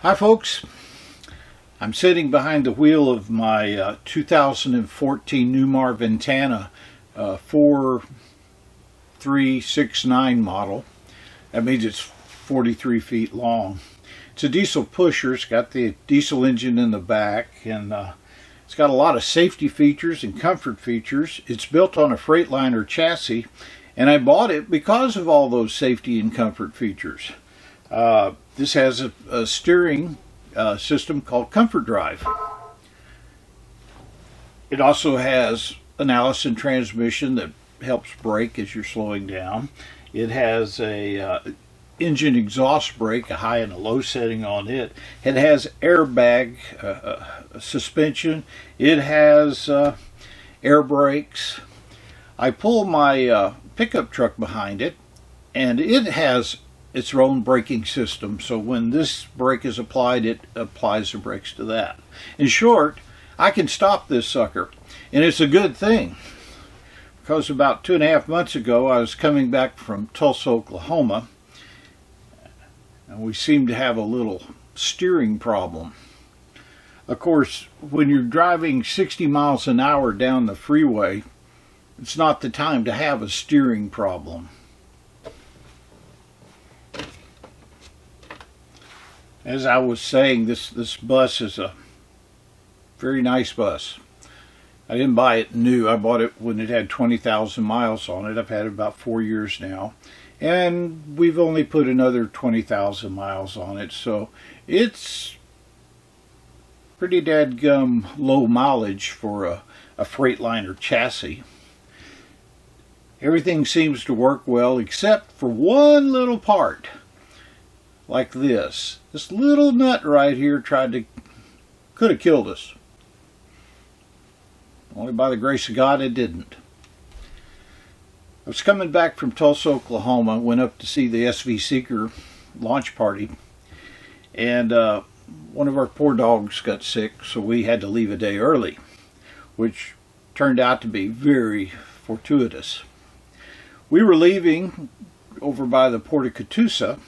Hi folks, I'm sitting behind the wheel of my 2014 Newmar Ventana 4369 model. That means it's 43 feet long. It's a diesel pusher. It's got the diesel engine in the back, and it's got a lot of safety features and comfort features. It's built on a Freightliner chassis, and I bought it because of all those safety and comfort features. This has a steering system called Comfort Drive. It also has an Allison transmission that helps brake as you're slowing down. It has a engine exhaust brake, a high and a low setting on it. It has airbag suspension. It has air brakes. I pull my pickup truck behind it, and it has its own braking system, so when this brake is applied, it applies the brakes to that. In short, I can stop this sucker, and it's a good thing, because about 2.5 months ago I was coming back from Tulsa, Oklahoma, and we seemed to have a little steering problem. Of course, when you're driving 60 miles an hour down the freeway, it's not the time to have a steering problem. As I was saying, this bus is a very nice bus. I didn't buy it new. I bought it when it had 20,000 miles on it. I've had it about 4 years now. And we've only put another 20,000 miles on it. So it's pretty dadgum low mileage for a Freightliner chassis. Everything seems to work well except for one little part. Like this. This little nut right here could have killed us. Only by the grace of God it didn't. I was coming back from Tulsa, Oklahoma, went up to see the SV Seeker launch party, and one of our poor dogs got sick, so we had to leave a day early, which turned out to be very fortuitous. We were leaving over by the Port of Catoosa,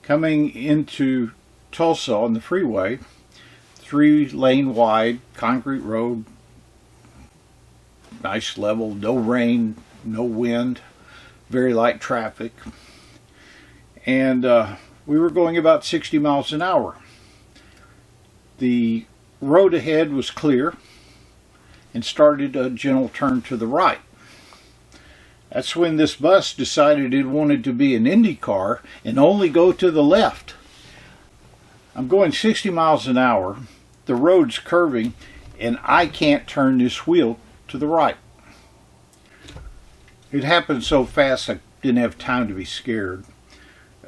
coming into Tulsa on the freeway, 3-lane wide, concrete road, nice level, no rain, no wind, very light traffic. And we were going about 60 miles an hour. The road ahead was clear and started a gentle turn to the right. That's when this bus decided it wanted to be an Indy car and only go to the left. I'm going 60 miles an hour, the road's curving, and I can't turn this wheel to the right. It happened so fast I didn't have time to be scared.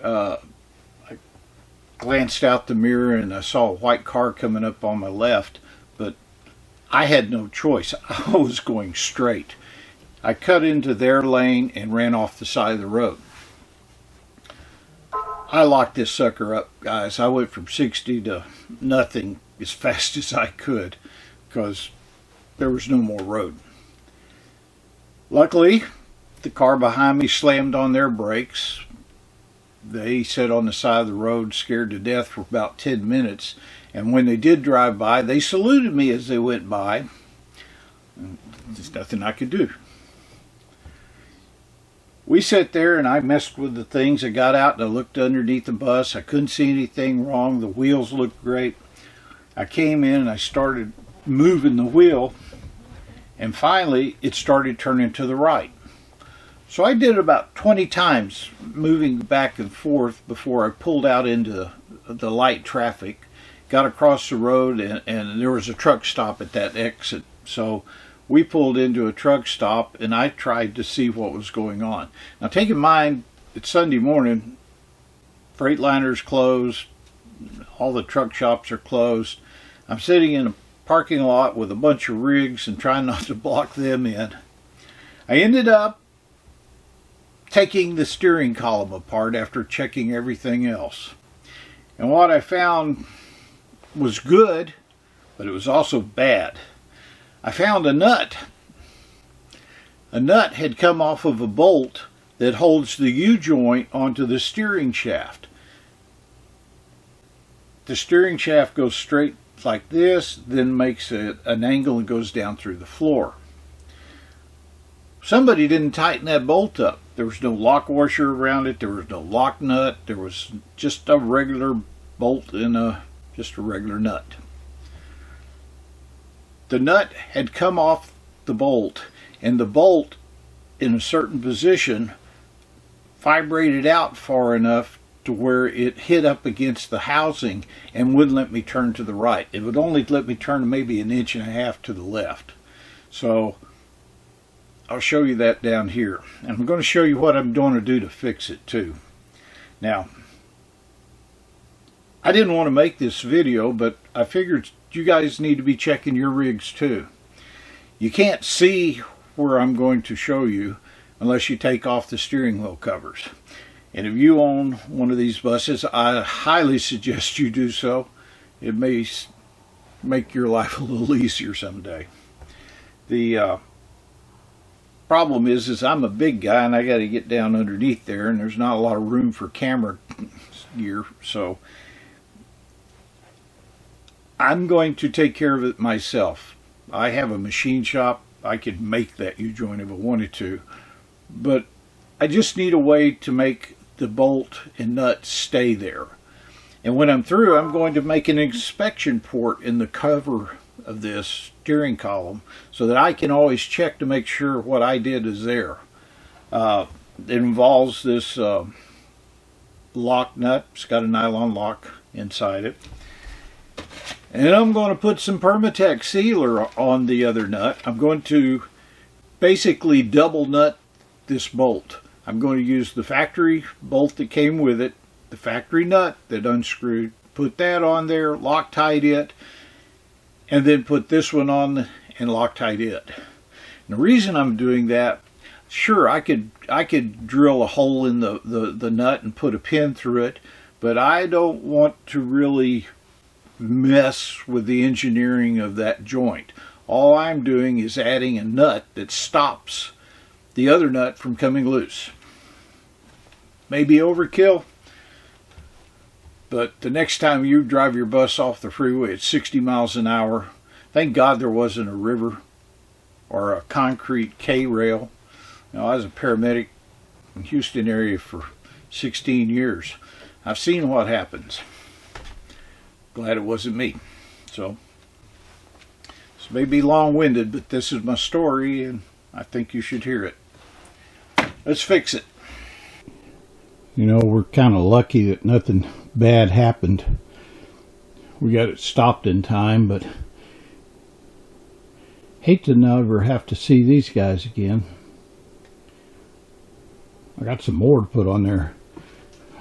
I glanced out the mirror and I saw a white car coming up on my left, but I had no choice. I was going straight. I cut into their lane and ran off the side of the road. I locked this sucker up, guys. I went from 60 to nothing as fast as I could because there was no more road. Luckily, the car behind me slammed on their brakes. They sat on the side of the road scared to death for about 10 minutes, and when they did drive by, they saluted me as they went by. There's nothing I could do. We sat there and I messed with the things. I got out and I looked underneath the bus. I couldn't see anything wrong. The wheels looked great. I came in and I started moving the wheel, and finally it started turning to the right. So I did about 20 times moving back and forth before I pulled out into the light traffic, got across the road, and there was a truck stop at that exit. So we pulled into a truck stop, and I tried to see what was going on. Now, take in mind, it's Sunday morning. Freightliner's closed. All the truck shops are closed. I'm sitting in a parking lot with a bunch of rigs and trying not to block them in. I ended up taking the steering column apart after checking everything else. And what I found was good, but it was also bad. I found a nut. A nut had come off of a bolt that holds the U-joint onto the steering shaft. the steering shaft goes straight like this, then makes an angle and goes down through the floor. Somebody didn't tighten that bolt up. There was no lock washer around it. There was no lock nut. There was just a regular bolt and just a regular nut. The nut had come off the bolt, and the bolt in a certain position vibrated out far enough to where it hit up against the housing and wouldn't let me turn to the right. It would only let me turn maybe 1.5 inches to the left. So I'll show you that down here. And I'm going to show you what I'm going to do to fix it too. Now, I didn't want to make this video, but I figured you guys need to be checking your rigs too. You can't see where I'm going to show you unless you take off the steering wheel covers. And if you own one of these buses, I highly suggest you do so. It may make your life a little easier someday. The problem is I'm a big guy and I got to get down underneath there, and there's not a lot of room for camera gear, so I'm going to take care of it myself. I have a machine shop. I could make that U-joint if I wanted to, but I just need a way to make the bolt and nut stay there. And when I'm through, I'm going to make an inspection port in the cover of this steering column so that I can always check to make sure what I did is there. It involves this lock nut. It's got a nylon lock inside it. And I'm going to put some Permatex sealer on the other nut. I'm going to basically double nut this bolt. I'm going to use the factory bolt that came with it, the factory nut that unscrewed, put that on there, Loctite it, and then put this one on and Loctite it. And the reason I'm doing that, sure, I could drill a hole in the nut and put a pin through it, but I don't want to really mess with the engineering of that joint. All I'm doing is adding a nut that stops the other nut from coming loose. Maybe overkill, but the next time you drive your bus off the freeway at 60 miles an hour, thank God there wasn't a river or a concrete K-rail. You know, I was a paramedic in the Houston area for 16 years. I've seen what happens. Glad it wasn't me. So, this may be long-winded, but this is my story, and I think you should hear it. Let's fix it. You know, we're kind of lucky that nothing bad happened. We got it stopped in time, but hate to never have to see these guys again. I got some more to put on there.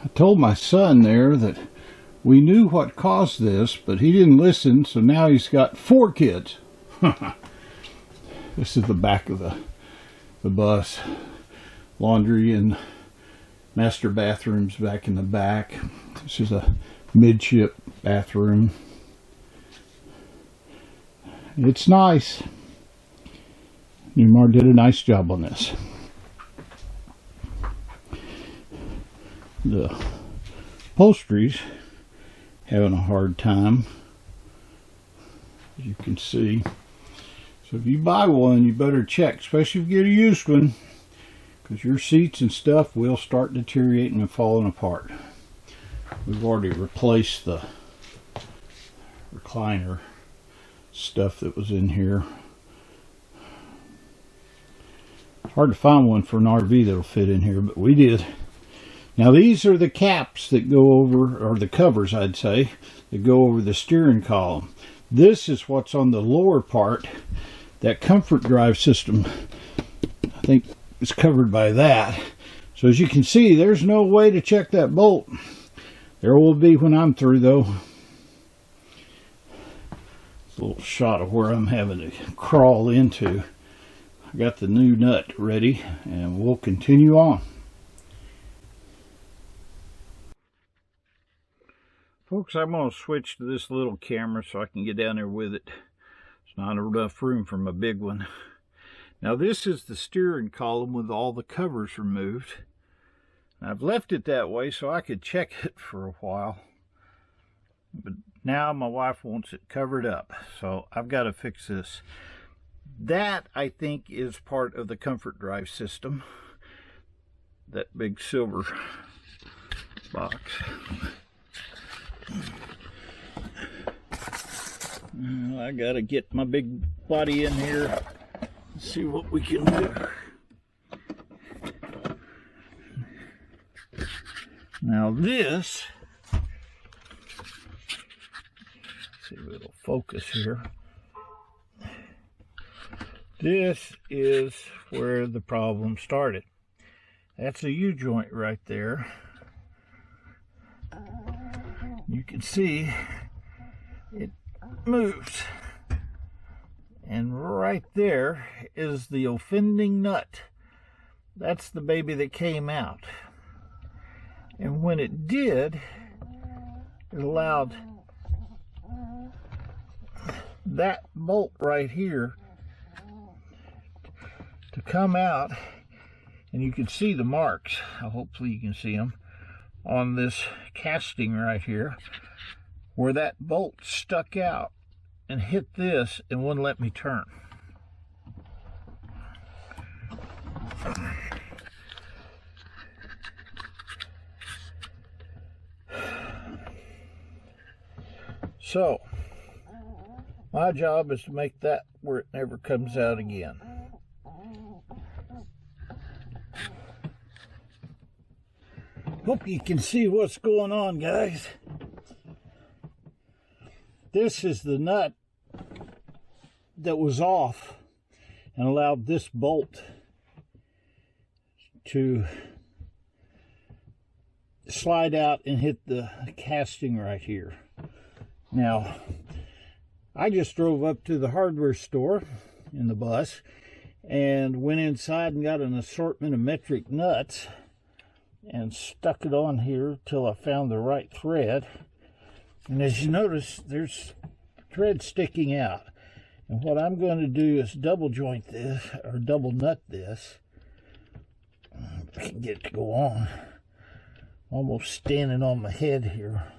I told my son there that we knew what caused this, but he didn't listen, so now he's got 4 kids. This is the back of the bus. Laundry and master bathrooms back in the back. This is a midship bathroom. It's nice. Newmar did a nice job on this. The upholstery's having a hard time, as you can see. So if you buy one, you better check, especially if you get a used one, because your seats and stuff will start deteriorating and falling apart. We've already replaced the recliner stuff that was in here. It's hard to find one for an RV that'll fit in here, but we did. Now these are the caps that go over, or the covers I'd say, that go over the steering column. This is what's on the lower part. That comfort drive system, I think, is covered by that. So as you can see, there's no way to check that bolt. There will be when I'm through though. It's a little shot of where I'm having to crawl into. I got the new nut ready and we'll continue on. Folks, I'm going to switch to this little camera so I can get down there with it. It's not enough room for my big one. Now this is the steering column with all the covers removed. I've left it that way so I could check it for a while. But now my wife wants it covered up, so I've got to fix this. That, I think, is part of the comfort drive system. That big silver box. I gotta get my big body in here, see what we can do. Now this, see if it'll focus here. This is where the problem started. That's a U-joint right there. You can see it moves. And right there is the offending nut. That's the baby that came out. And when it did, it allowed that bolt right here to come out, and you can see the marks. Hopefully you can see them on this casting right here, where that bolt stuck out and hit this and wouldn't let me turn. So my job is to make that where it never comes out again. Hope you can see what's going on, guys. This is the nut that was off and allowed this bolt to slide out and hit the casting right here. Now, I just drove up to the hardware store in the bus and went inside and got an assortment of metric nuts and stuck it on here till I found the right thread. And as you notice, there's thread sticking out. And what I'm going to do is double joint this, or double nut this. If I can get it to go on. Almost standing on my head here.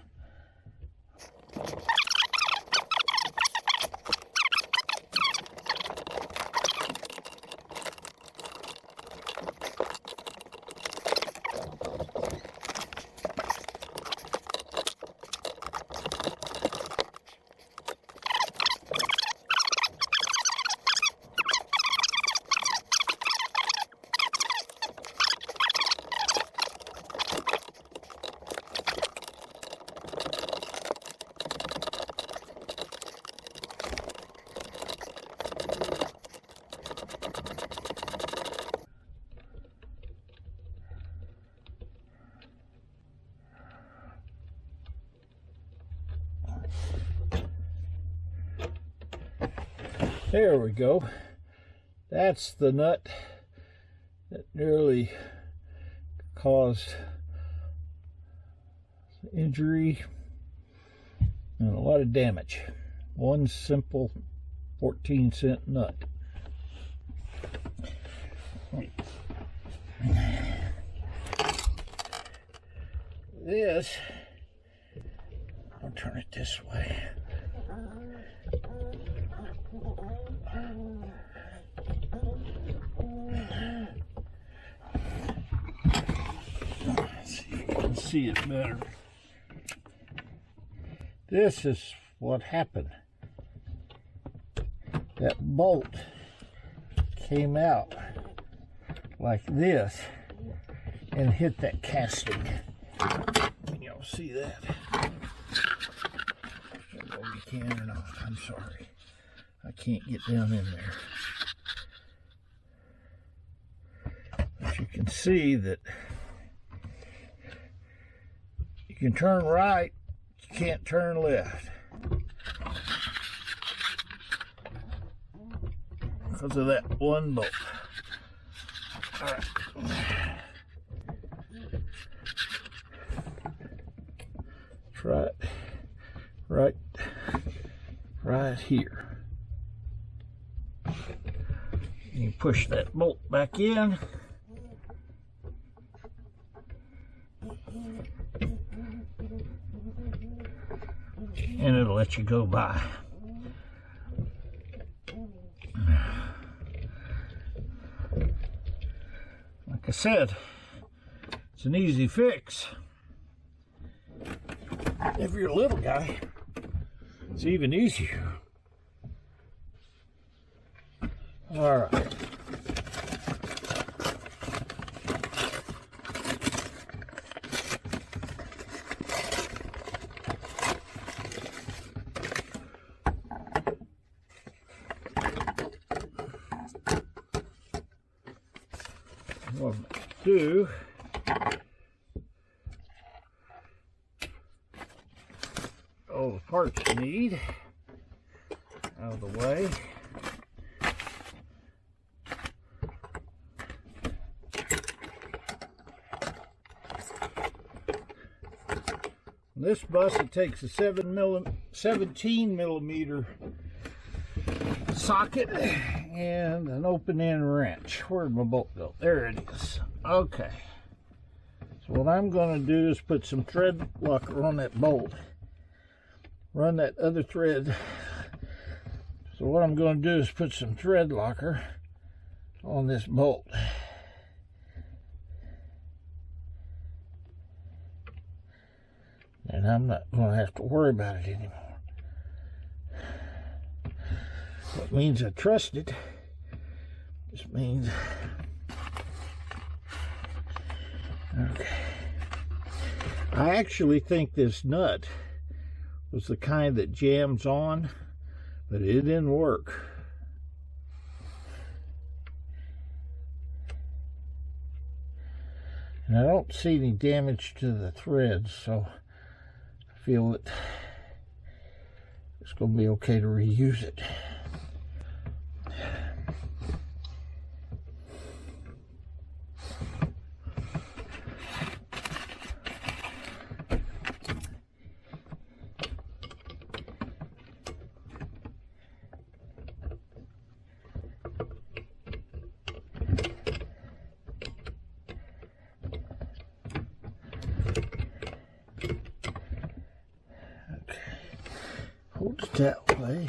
There we go. That's the nut that nearly caused injury and a lot of damage. One simple 14-cent nut. This, I'll turn it this way. Let's see if you can see it better. This is what happened. That bolt came out like this and hit that casting. Y'all see that? I don't know if you can or not. I'm sorry. I can't get down in there. But you can see that you can turn right, you can't turn left. Because of that one bolt. All right. Try it right here. You push that bolt back in. let you go by. Like I said, it's an easy fix. If you're a little guy, it's even easier. All right. What I'm going to do, all the parts you need out of the way. This bus, it takes a 17 millimeter socket and an open end wrench. Where'd my bolt go? There it is. Okay. So what I'm going to do is put some thread locker on that bolt. Run that other thread. So what I'm going to do is put some thread locker on this bolt. And I'm not going to have to worry about it anymore. That means I trust it. This means... Okay. I actually think this nut was the kind that jams on, but it didn't work. And I don't see any damage to the threads, so I feel that it's going to be okay to reuse it. Hold it that way.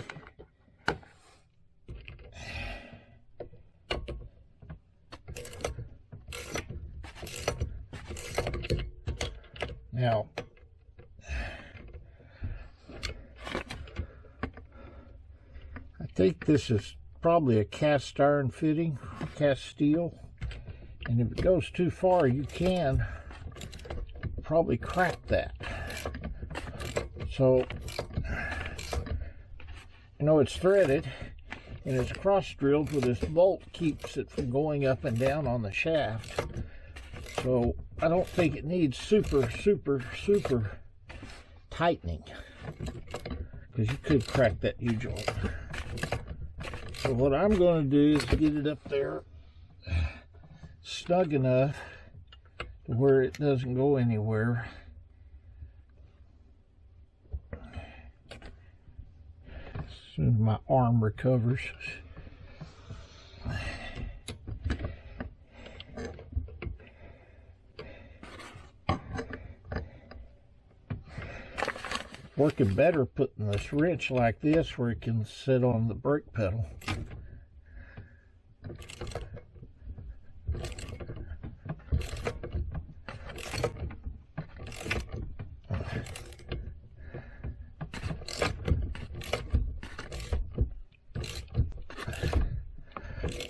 Now, I think this is probably a cast iron fitting, cast steel, and if it goes too far, you can probably crack that. So, you know, it's threaded and it's cross drilled where this bolt keeps it from going up and down on the shaft. So I don't think it needs super tightening, because you could crack that U-joint. So what I'm going to do is get it up there snug enough to where it doesn't go anywhere. As soon as my arm recovers. Working better putting this wrench like this where it can sit on the brake pedal.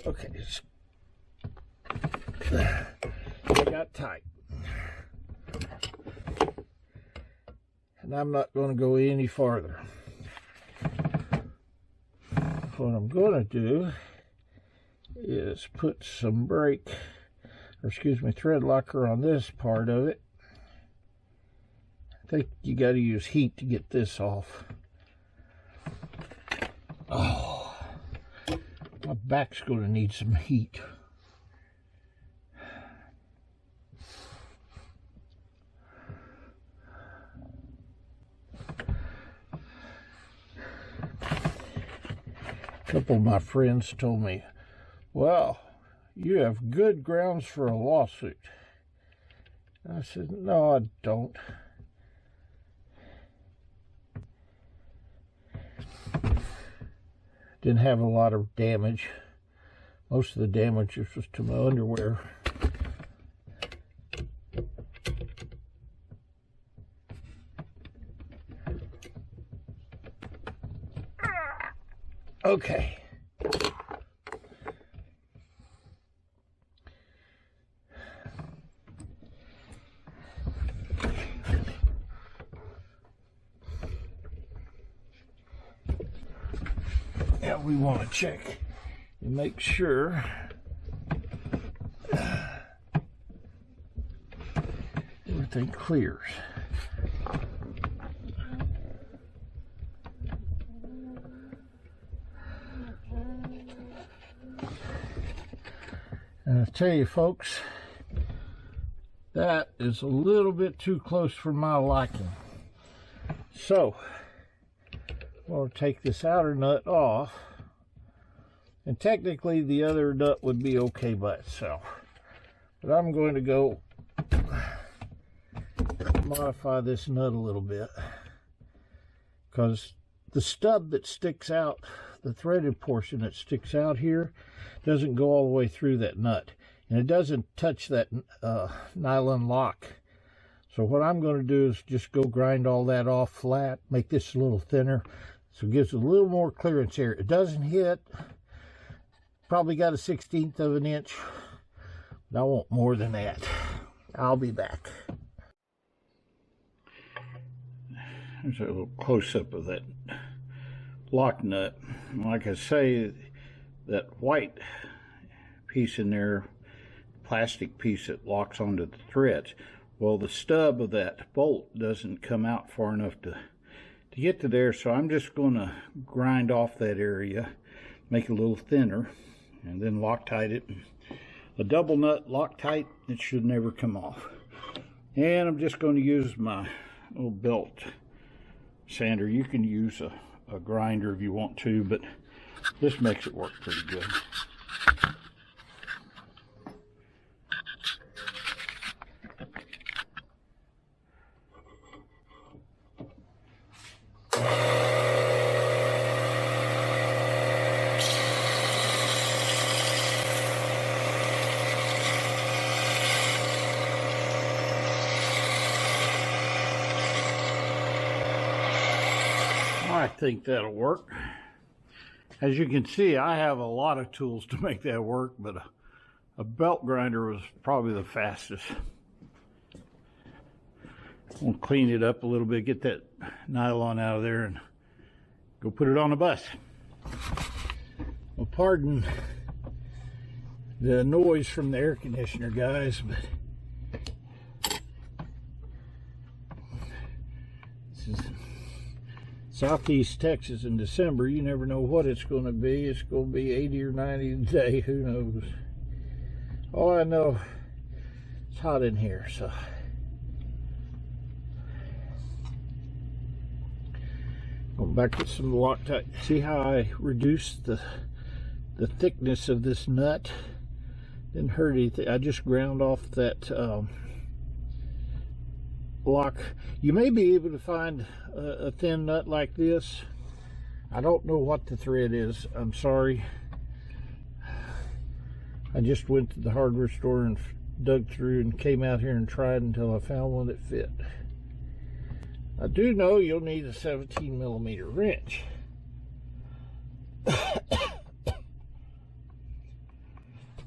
Okay, it got tight. And I'm not going to go any farther. What I'm going to do is put some thread locker on this part of it. I think you got to use heat to get this off. Oh, my back's going to need some heat. A couple of my friends told me, well, you have good grounds for a lawsuit. I said, no, I don't. Didn't have a lot of damage. Most of the damage was to my underwear. Okay. Now we want to check and make sure everything clears. And I tell you folks, that is a little bit too close for my liking. So, I'm going to take this outer nut off, and technically the other nut would be okay by itself. But I'm going to go modify this nut a little bit, because the stub that sticks out, the threaded portion that sticks out here, doesn't go all the way through that nut, and it doesn't touch that nylon lock. So what I'm going to do is just go grind all that off flat, make this a little thinner, so it gives a little more clearance here. It doesn't hit, probably got a 1/16 of an inch, but I want more than that. I'll be back. There's a little close-up of that lock nut. Like I say, that white piece in there, plastic piece that locks onto the threads, well, the stub of that bolt doesn't come out far enough to get to there, so I'm just going to grind off that area, make it a little thinner, and then Loctite it. A double nut Loctite, it should never come off. And I'm just going to use my little belt sander. You can use a grinder if you want to, but this makes it work pretty good. I think that'll work. As you can see, I have a lot of tools to make that work, but a belt grinder was probably the fastest. We'll clean it up a little bit, get that nylon out of there, and go put it on the bus. Well, pardon the noise from the air conditioner, guys, but this is Southeast Texas in December. You never know what it's going to be. It's going to be 80 or 90 today. Who knows? All I know, it's hot in here. So going back to some Loctite. See how I reduced the thickness of this nut? Didn't hurt anything. I just ground off that lock. You may be able to find a thin nut like this. I don't know what the thread is. I'm sorry. I just went to the hardware store and dug through and came out here and tried until I found one that fit. I do know you'll need a 17mm wrench.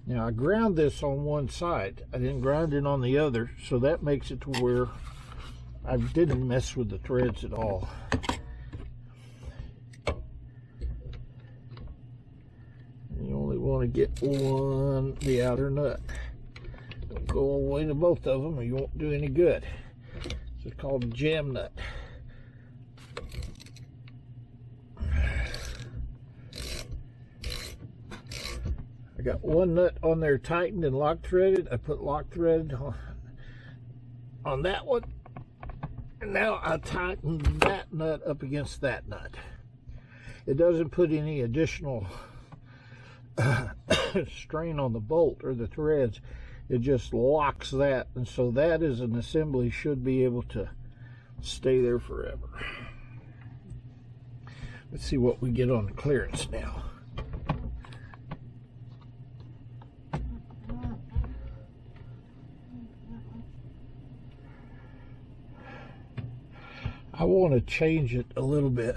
Now I ground this on one side. I didn't grind it on the other, so that makes it to where I didn't mess with the threads at all. You only want to get the outer nut. Don't go all the way to both of them or you won't do any good. It's called a jam nut. I got one nut on there tightened and lock threaded. I put lock thread on that one. And now I tighten that nut up against that nut. It doesn't put any additional strain on the bolt or the threads. It just locks that, and so that is an assembly should be able to stay there forever. Let's see what we get on the clearance now. I want to change it a little bit.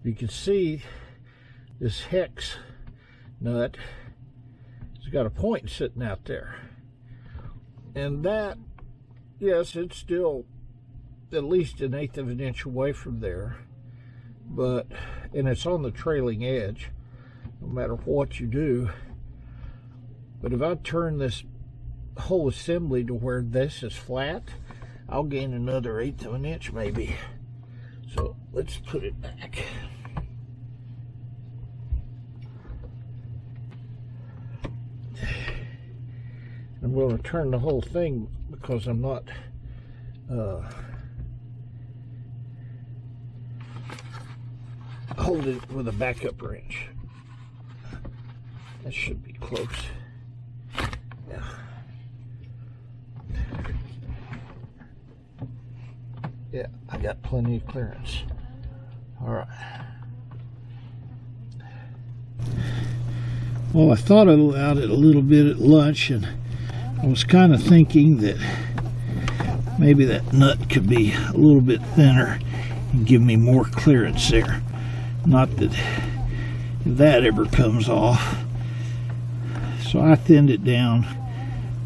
You can see this hex nut has got a point sitting out there. And that, yes, it's still at least 1/8 of an inch away from there. And it's on the trailing edge, no matter what you do. But if I turn this whole assembly to where this is flat, I'll gain another 1/8 of an inch maybe. So let's put it back. I'm going to turn the whole thing because I'm not hold it with a backup wrench. That should be close. Yeah. Yeah, I got plenty of clearance. All right. Well, I thought about it a little bit at lunch, and I was kind of thinking that maybe that nut could be a little bit thinner and give me more clearance there. Not that if that ever comes off. So I thinned it down,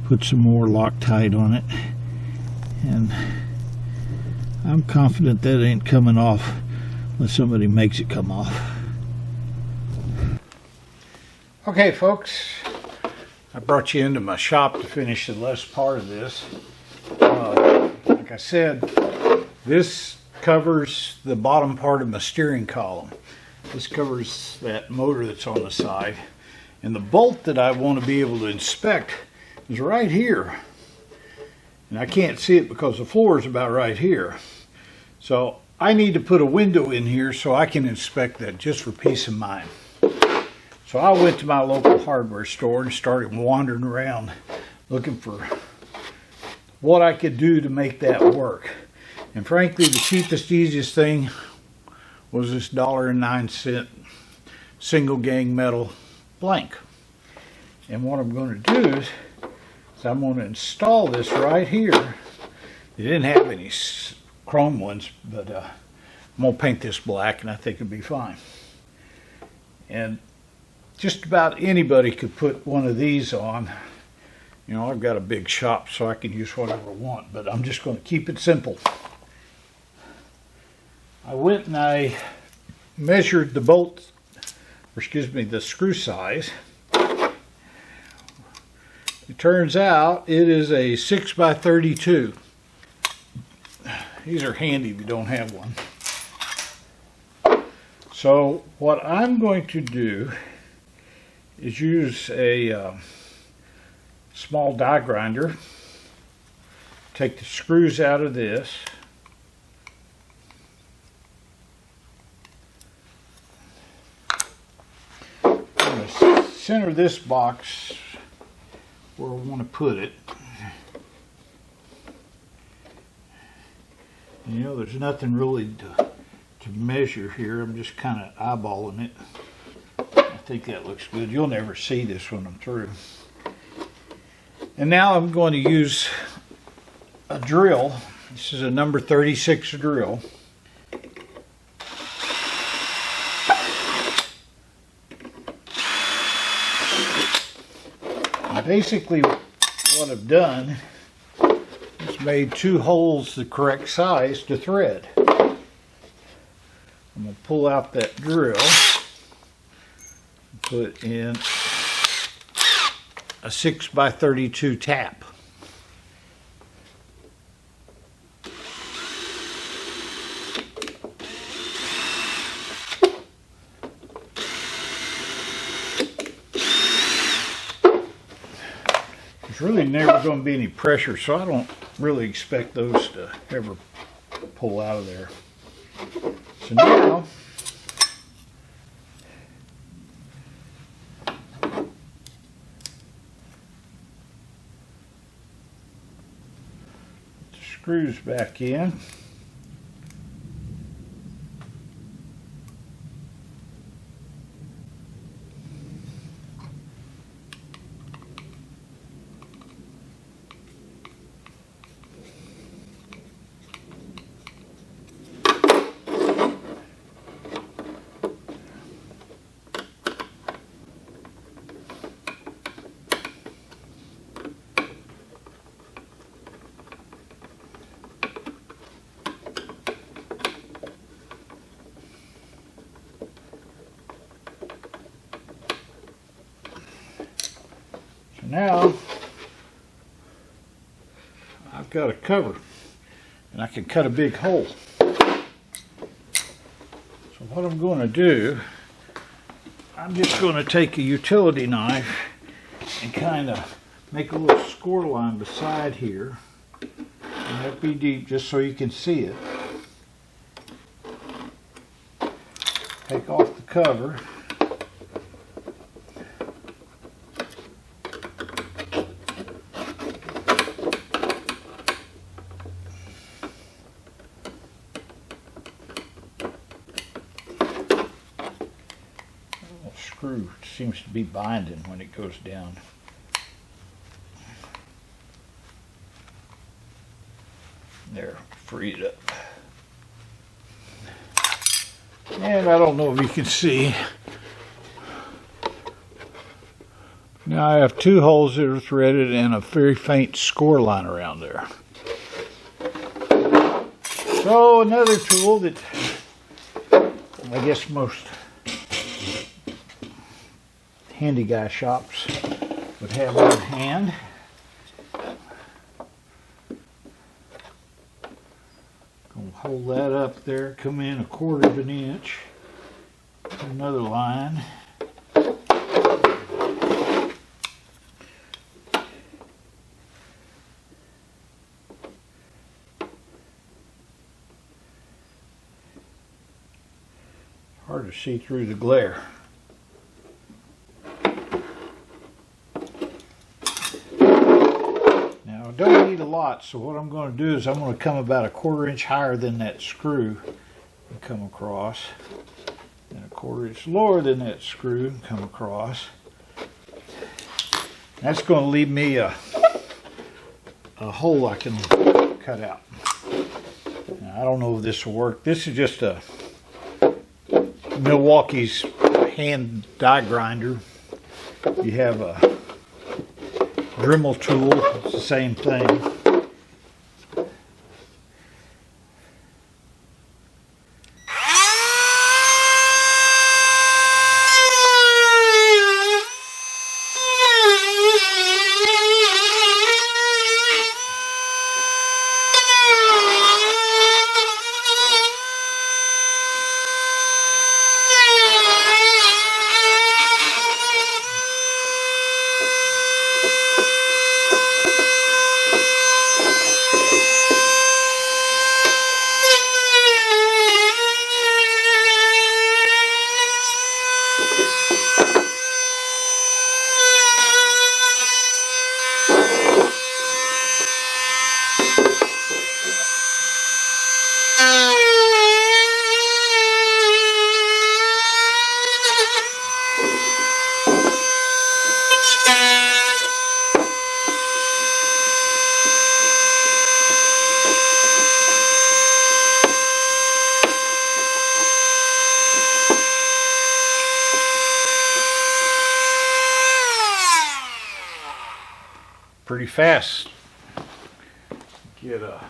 put some more Loctite on it, and I'm confident that ain't coming off unless somebody makes it come off. Okay, folks, I brought you into my shop to finish the last part of this. Like I said, this covers the bottom part of my steering column. This covers that motor that's on the side. And the bolt that I want to be able to inspect is right here. And I can't see it because the floor is about right here. So I need to put a window in here so I can inspect that just for peace of mind. So I went to my local hardware store and started wandering around looking for what I could do to make that work. And frankly, the cheapest, easiest thing was this $1.09 single gang metal blank. And what I'm going to do is I'm going to install this right here. They didn't have any chrome ones, but I'm going to paint this black and I think it'll be fine. And just about anybody could put one of these on. You know, I've got a big shop so I can use whatever I want, but I'm just going to keep it simple. I went and I measured the bolt, the screw size. It turns out it is a 6x32. These are handy if you don't have one. So what I'm going to do is use a small die grinder, take the screws out of this, I'm going to center this box where I want to put it. And, you know, there's nothing really to measure here. I'm just kind of eyeballing it. I think that looks good. You'll never see this when I'm through. And now I'm going to use a drill. This is a number 36 drill. And basically what I've done is made 2 holes the correct size to thread. I'm going to pull out that drill and put in a 6x32 tap. There's really never going to be any pressure, so I don't really expect those to ever pull out of there. So now screws back in. now I've got a cover and I can cut a big hole. So what I'm going to do, I'm just going to take a utility knife and kind of make a little score line beside here. And that be deep just so you can see it. Take off the cover. Screw seems to be binding when it goes down. There, free it up. And I don't know if you can see. Now I have two holes that are threaded and a very faint score line around there. So another tool that I guess most handy guy shops would have on hand. Gonna hold that up there, come in 1/4 of an inch, another line. Hard to see through the glare. Don't need a lot, so what I'm going to do is I'm going to come about 1/4 inch higher than that screw and come across, and 1/4 inch lower than that screw and come across. That's going to leave me a hole I can cut out. Now, I don't know if this will work. This is just a Milwaukee's hand die grinder. You have a Dremel tool, it's the same thing. Pretty fast. Get a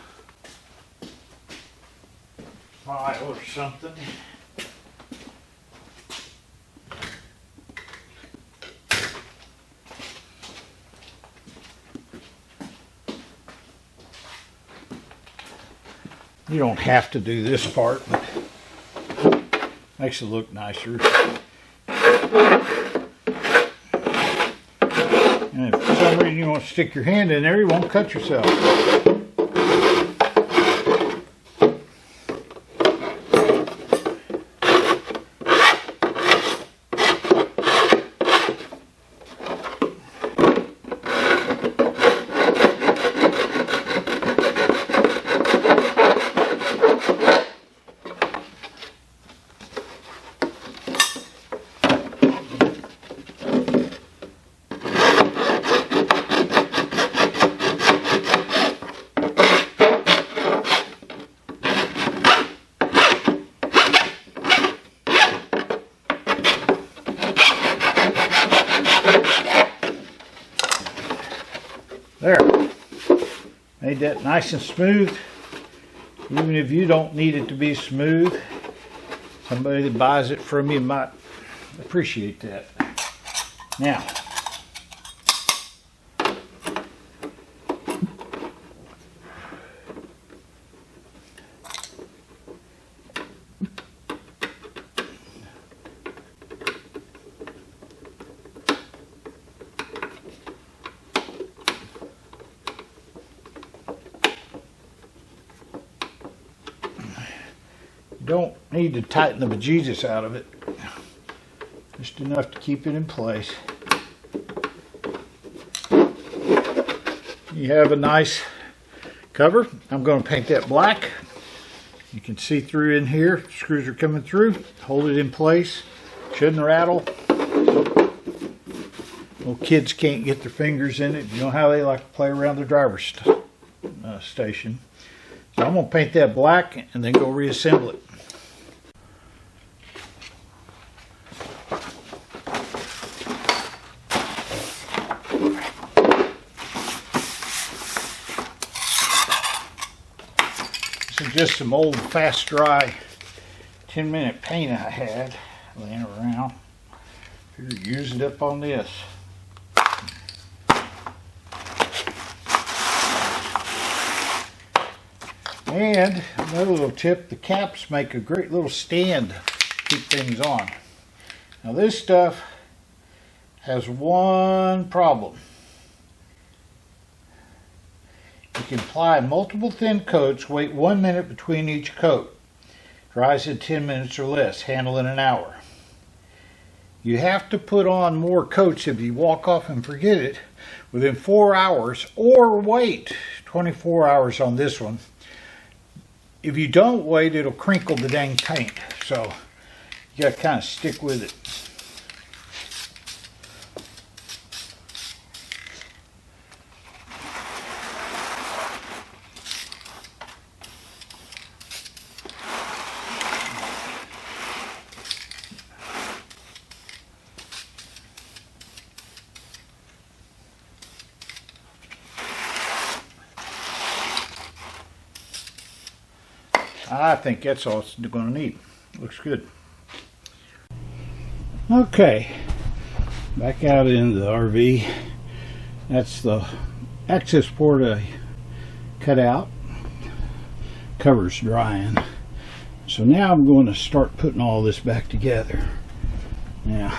file or something. You don't have to do this part, but makes it look nicer. And if for some reason you want to stick your hand in there, you won't cut yourself. There, made that nice and smooth. Even if you don't need it to be smooth, somebody that buys it from you might appreciate that. Now, Don't need to tighten the bejesus out of it. Just enough to keep it in place. You have a nice cover. I'm going to paint that black. You can see through in here. Screws are coming through. Hold it in place. Shouldn't rattle. Little kids can't get their fingers in it. You know how they like to play around the driver's station. So I'm going to paint that black and then go reassemble it. This is just some old fast dry 10-minute paint I had laying around. Figured use it up on this. And another little tip, the caps make a great little stand to keep things on. Now this stuff has one problem. You can apply multiple thin coats, wait 1 minute between each coat. Dries in 10 minutes or less, handle in an hour. You have to put on more coats if you walk off and forget it within 4 hours, or wait 24 hours on this one. If you don't wait, it'll crinkle the dang paint. So you got to kind of stick with it. I think that's all it's going to need. Looks good. Okay, back out in the RV. That's the access port I cut out. Cover's drying. So now I'm going to start putting all this back together. Now,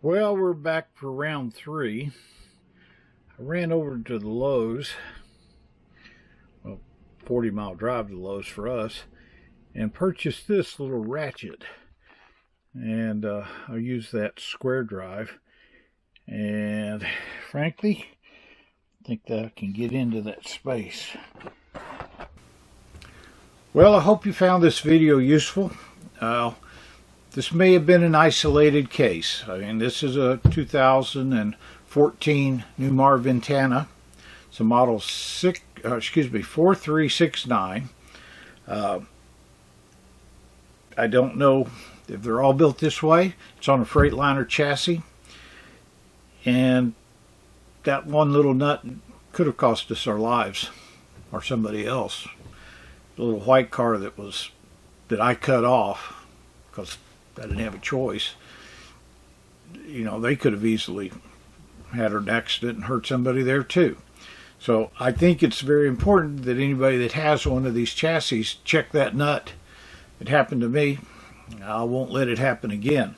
well, we're back for round 3. I ran over to the Lowe's. 40-mile drive to Lowe's for us, and purchased this little ratchet, and I'll use that square drive, and frankly I think that I can get into that space. Well, I hope you found this video useful. This may have been an isolated case. I mean, this is a 2014 Newmar Ventana. It's a model 4369. I don't know if they're all built this way. It's on a Freightliner chassis, and that one little nut could have cost us our lives, or somebody else. The little white car that I cut off because I didn't have a choice. You know, they could have easily had an accident and hurt somebody there too. So I think it's very important that anybody that has one of these chassis check that nut. It happened to me. I won't let it happen again.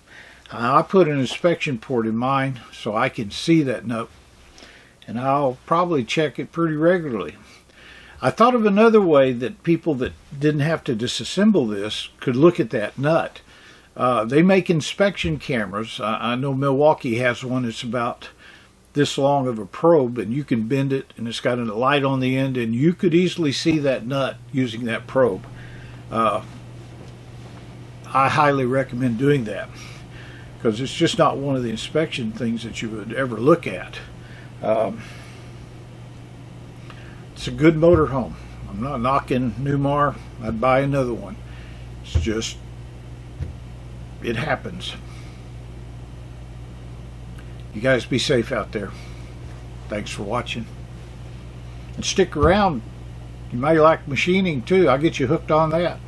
I put an inspection port in mine so I can see that nut, and I'll probably check it pretty regularly. I thought of another way that people that didn't have to disassemble this could look at that nut. They make inspection cameras. I know Milwaukee has one that's about this long of a probe, and you can bend it, and it's got a light on the end, and you could easily see that nut using that probe. I highly recommend doing that because it's just not one of the inspection things that you would ever look at. It's a good motorhome. I'm not knocking Newmar. I'd buy another one. It's just, it happens. You guys be safe out there. Thanks for watching. And stick around. You may like machining too. I'll get you hooked on that.